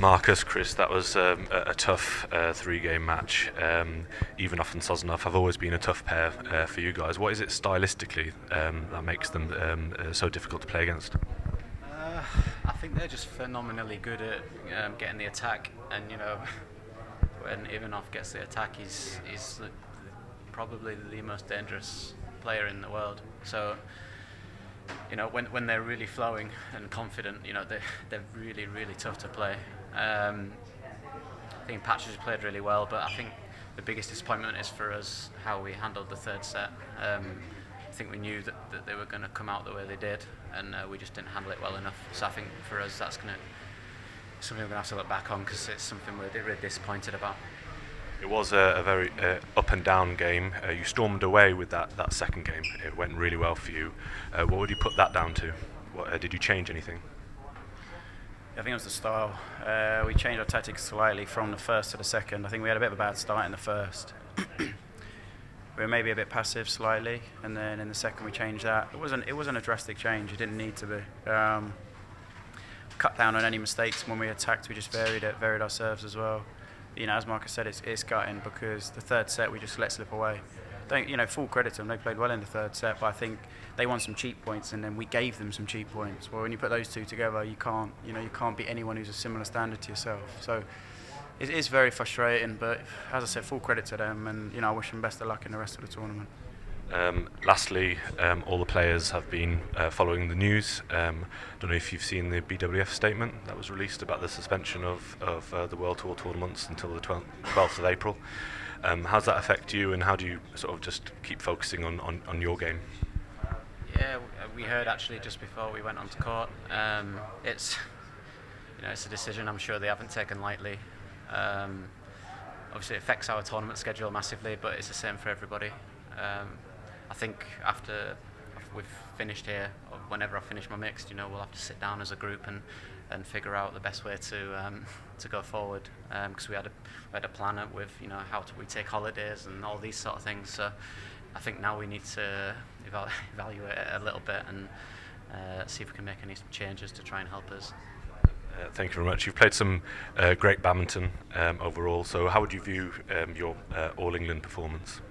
Marcus, Chris, that was a tough three-game match. Even off and Sosnoff have always been a tough pair for you guys. What is it stylistically that makes them so difficult to play against? I think they're just phenomenally good at getting the attack, and when Ivanov gets the attack, he's probably the most dangerous player in the world. So when they're really flowing and confident, they're really, really tough to play. I think Patches played really well, but I think the biggest disappointment is for us how we handled the third set. I think we knew that they were going to come out the way they did, and we just didn't handle it well enough. So I think for us that's something we're going to have to look back on, because it's something we're really disappointed about. It was a very up and down game. You stormed away with that second game. It went really well for you. What would you put that down to? Did you change anything? I think it was the style. We changed our tactics slightly from the first to the second. I think we had a bit of a bad start in the first. We were maybe a bit passive slightly, and then in the second we changed that. It wasn't a drastic change. It didn't need to be. Cut down on any mistakes when we attacked. We just varied our serves as well. As Marcus said, it's gutting, because the third set we just let slip away. Full credit to them, they played well in the third set, but I think they won some cheap points, and then we gave them some cheap points. Well, when you put those two together, you can't beat anyone who's a similar standard to yourself. So it is very frustrating, but as I said, full credit to them, and I wish them best of luck in the rest of the tournament. Lastly, all the players have been following the news. Don't know if you've seen the BWF statement that was released about the suspension of the World Tour tournaments until the 12th of April. How does that affect you, and how do you sort of just keep focusing on your game? Yeah, we heard actually just before we went onto court. It's a decision I'm sure they haven't taken lightly. Obviously, it affects our tournament schedule massively, but it's the same for everybody. I think after we've finished here, or whenever I finish my mixed, we'll have to sit down as a group and figure out the best way to go forward. Because we had a plan with how we take holidays and all these sort of things. So I think now we need to evaluate it a little bit and see if we can make any changes to try and help us. Thank you very much. You've played some great badminton overall. So how would you view your All England performance?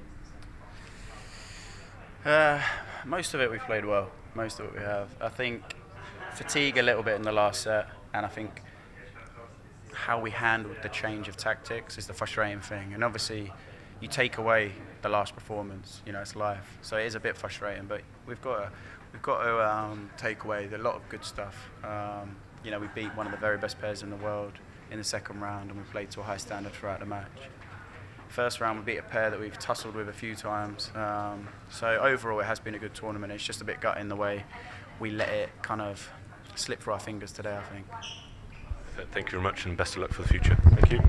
Most of it we've played well. Most of it we have. I think fatigue a little bit in the last set, and I think how we handled the change of tactics is the frustrating thing. And obviously, you take away the last performance. It's life, so it is a bit frustrating. But we've got to take away a lot of good stuff. We beat one of the very best players in the world in the second round, and we played to a high standard throughout the match. First round we beat a pair that we've tussled with a few times. So overall it has been a good tournament. It's just a bit gutting the way we let it kind of slip through our fingers today, I think. Thank you very much, and best of luck for the future. Thank you.